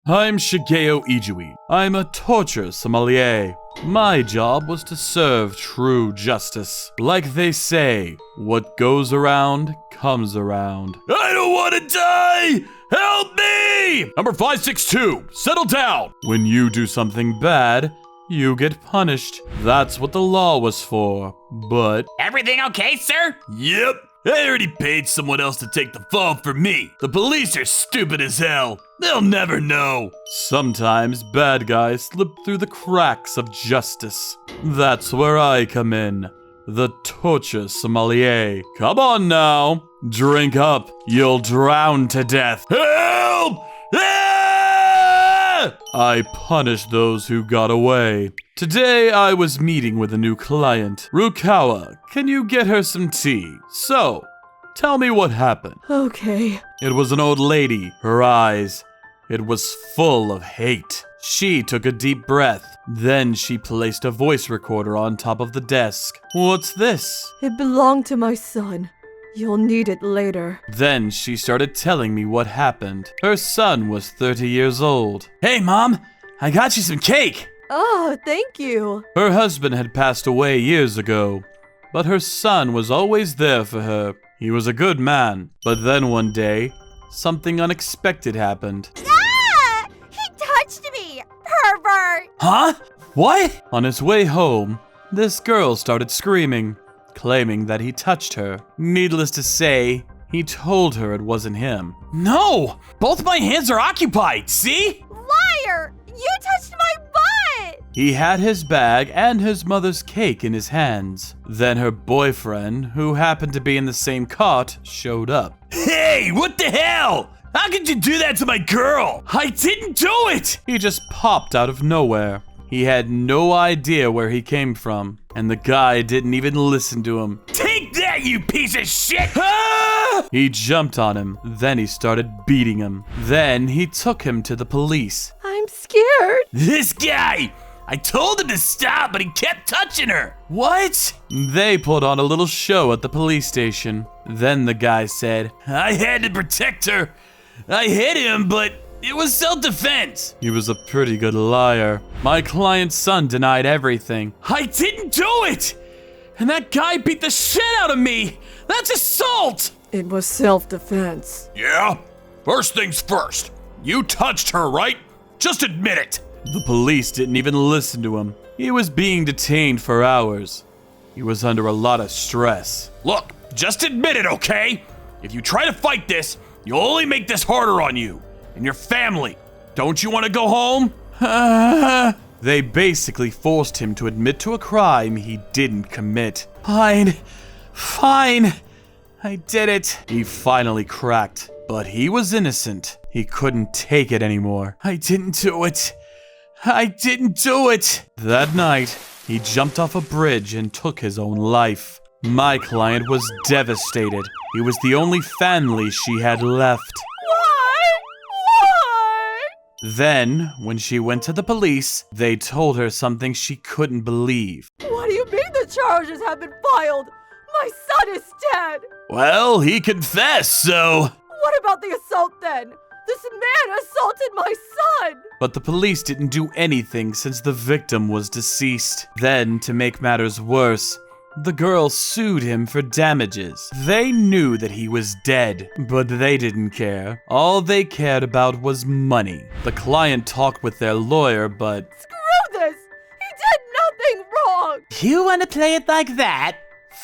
I'm Shigeo Ijui. I'm a torture sommelier. My job was to serve true justice. Like they say, what goes around comes around. I don't want to die! Help me! Number 562, settle down. When you do something bad, you get punished. That's what the law was for. But Everything okay, sir? yep, I already paid someone else to take the fall for me. The police are stupid as hell. They'll never know. Sometimes bad guys slip through the cracks of justice. That's where I come in. The torture sommelier. Come on now. Drink up. You'll drown to death. Help! Ah! I punish those who got away. Today I was meeting with a new client. Rukawa, can you get her some tea? So, tell me what happened. Okay. It was an old lady. Her eyes. It was full of hate. She took a deep breath. Then she placed a voice recorder on top of the desk. What's this? It belonged to my son. You'll need it later. Then she started telling me what happened. Her son was 30 years old. Hey, Mom, I got you some cake. Oh, thank you. Her husband had passed away years ago, but her son was always there for her. He was a good man. But then one day, something unexpected happened. Ah! He touched me! Pervert! Huh? What? On his way home, this girl started screaming, claiming that he touched her. Needless to say, he told her it wasn't him. No! Both my hands are occupied, see? Liar! You touched my butt! He had his bag and his mother's cake in his hands. Then her boyfriend, who happened to be in the same cart, showed up. Hey, what the hell? How could you do that to my girl? I didn't do it! He just popped out of nowhere. He had no idea where he came from, and the guy didn't even listen to him. Take that, you piece of shit! Ah! He jumped on him, then he started beating him. Then he took him to the police. I'm scared. This guy! I told him to stop, but he kept touching her. What? They put on a little show at the police station. Then the guy said, I had to protect her. I hit him, but it was self-defense. He was a pretty good liar. My client's son denied everything. I didn't do it! And that guy beat the shit out of me! That's assault! It was self-defense. Yeah? First things first. You touched her, right? Just admit it. The police didn't even listen to him. He was being detained for hours. He was under a lot of stress. Look, just admit it, okay? If you try to fight this, you'll only make this harder on you and your family. Don't you want to go home? They basically forced him to admit to a crime he didn't commit. Fine. I did it. He finally cracked, but he was innocent. He couldn't take it anymore. I didn't do it. That night, he jumped off a bridge and took his own life. My client was devastated. He was the only family she had left. Why? Then, when she went to the police, they told her something she couldn't believe. What do you mean the charges have been filed? My son is dead. Well, he confessed, so... What about the assault then? This man assaulted my son! But the police didn't do anything since the victim was deceased. Then, to make matters worse, the girl sued him for damages. They knew that he was dead, but they didn't care. All they cared about was money. The client talked with their lawyer, but... Screw this! He did nothing wrong! You want to play it like that?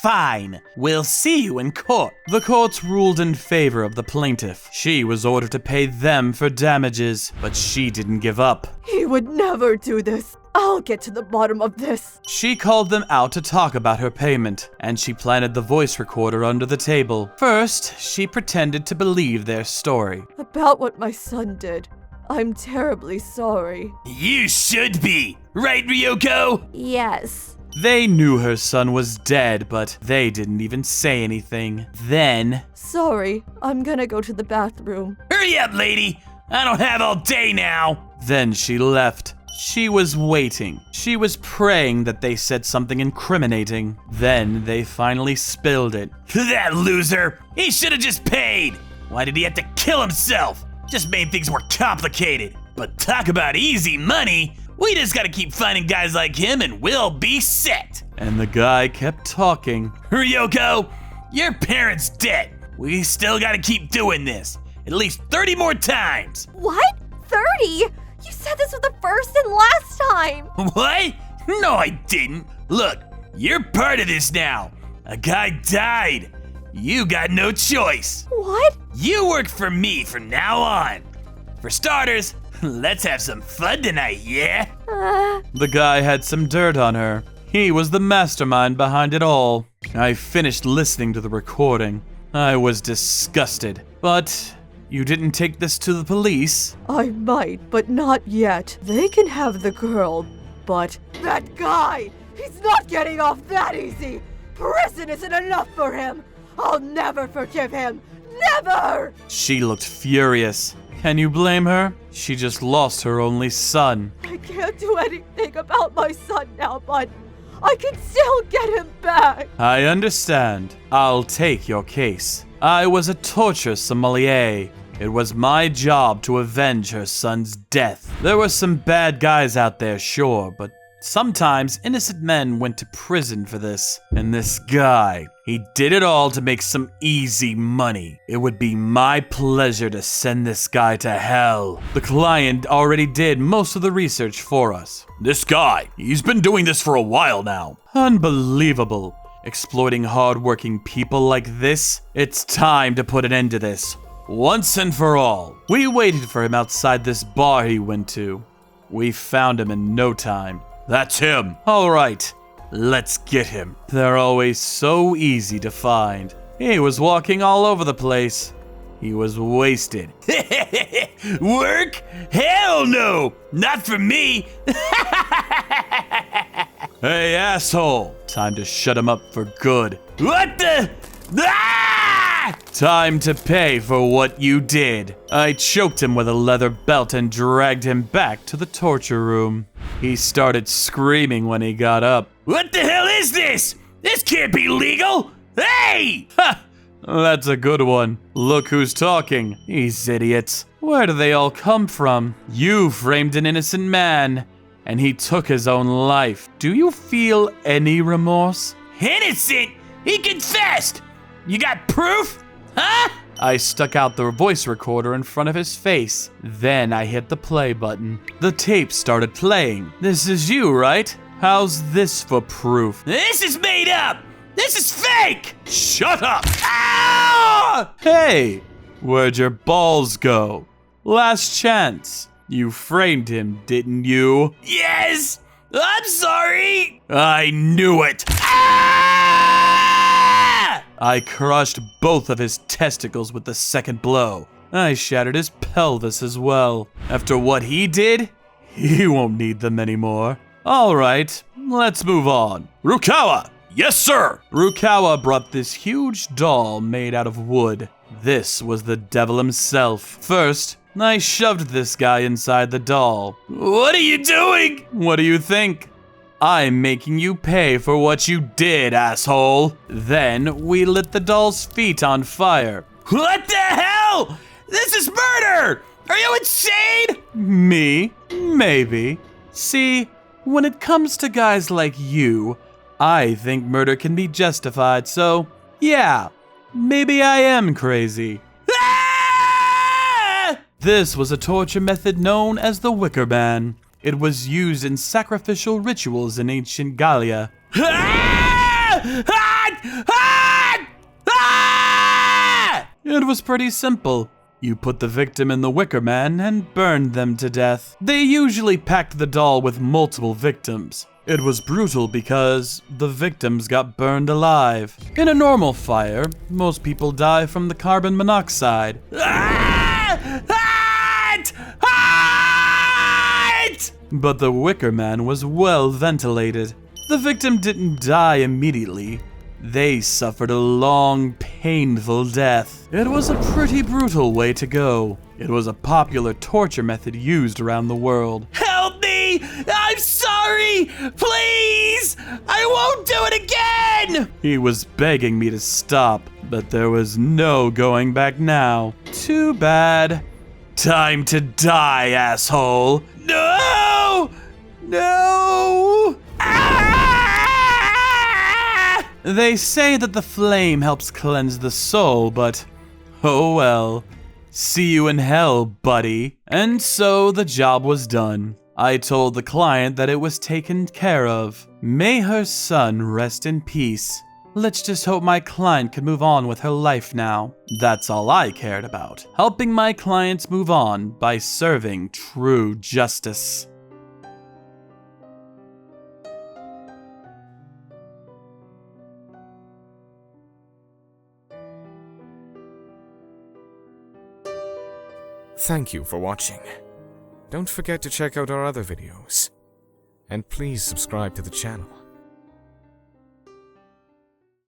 Fine. We'll see you in court. The courts ruled in favor of the plaintiff. She was ordered to pay them for damages, but she didn't give up. He would never do this. I'll get to the bottom of this. She called them out to talk about her payment, and she planted the voice recorder under the table. First, she pretended to believe their story. About what my son did. I'm terribly sorry. You should be. Right, Ryoko? Yes. They knew her son was dead, but they didn't even say anything. Then... Sorry, I'm gonna go to the bathroom. Hurry up, lady. I don't have all day now. Then she left. She was waiting. She was praying that they said something incriminating. Then they finally spilled it. That loser. He should have just paid. Why did he have to kill himself? Just made things more complicated. But talk about easy money. We just gotta keep finding guys like him and we'll be set. And the guy kept talking. Ryoko, your parents dead. We still gotta keep doing this. At least 30 more times. What? 30? You said this was the first and last time. What? No, I didn't. Look, you're part of this now. A guy died. You got no choice. What? You work for me from now on. For starters, let's have some fun tonight, yeah? The guy had some dirt on her. He was the mastermind behind it all. I finished listening to the recording. I was disgusted. But you didn't take this to the police? I might, but not yet. They can have the girl, but that guy, he's not getting off that easy. Prison isn't enough for him. I'll never forgive him. Never! She looked furious. Can you blame her? She just lost her only son. I can't do anything about my son now, but I can still get him back. I understand. I'll take your case. I was a torture sommelier. It was my job to avenge her son's death. There were some bad guys out there, sure, but sometimes innocent men went to prison for this. And this guy, he did it all to make some easy money. It would be my pleasure to send this guy to hell. The client already did most of the research for us. This guy, he's been doing this for a while now. Unbelievable. Exploiting hardworking people like this? It's time to put an end to this. Once and for all. We waited for him outside this bar he went to. We found him in no time. That's him. All right, let's get him. They're always so easy to find. He was walking all over the place. He was wasted. Work? Hell no! Not for me! Hey, asshole! Time to shut him up for good. What the? Ah! Time to pay for what you did. I choked him with a leather belt and dragged him back to the torture room. He started screaming when he got up. What the hell is this? This can't be legal! Hey! Ha! That's a good one. Look who's talking. These idiots. Where do they all come from? You framed an innocent man, and he took his own life. Do you feel any remorse? Innocent? He confessed! You got proof? Huh? I stuck out the voice recorder in front of his face. Then I hit the play button. The tape started playing. This is you, right? How's this for proof? This is made up! This is fake! Shut up! Ah! Hey, where'd your balls go? Last chance. You framed him, didn't you? Yes! I'm sorry! I knew it! Ah! I crushed both of his testicles with the second blow. I shattered his pelvis as well. After what he did, he won't need them anymore. All right, let's move on. Rukawa! Yes, sir! Rukawa brought this huge doll made out of wood. This was the devil himself. First, I shoved this guy inside the doll. What are you doing? What do you think? I'm making you pay for what you did, asshole. Then we lit the doll's feet on fire. What the hell? This is murder! Are you insane? Me? Maybe. See, when it comes to guys like you, I think murder can be justified, so yeah, maybe I am crazy. Ah! This was a torture method known as the Wicker Man. It was used in sacrificial rituals in ancient Gallia. Ah! Ah! Ah! Ah! It was pretty simple. You put the victim in the Wicker Man and burned them to death. They usually packed the doll with multiple victims. It was brutal because the victims got burned alive. In a normal fire, most people die from the carbon monoxide. Ah! Ah! But the Wicker Man was well ventilated. The victim didn't die immediately. They suffered a long, painful death. It was a pretty brutal way to go. It was a popular torture method used around the world. Help me! I'm sorry! Please! I won't do it again! He was begging me to stop, but there was no going back now. Too bad. Time to die, asshole. No! No! Ah! They say that the flame helps cleanse the soul, but oh well. See you in hell, buddy. And so the job was done. I told the client that it was taken care of. May her son rest in peace. Let's just hope my client can move on with her life now. That's all I cared about. Helping my clients move on by serving true justice. Thank you for watching. Don't forget to check out our other videos. And please subscribe to the channel.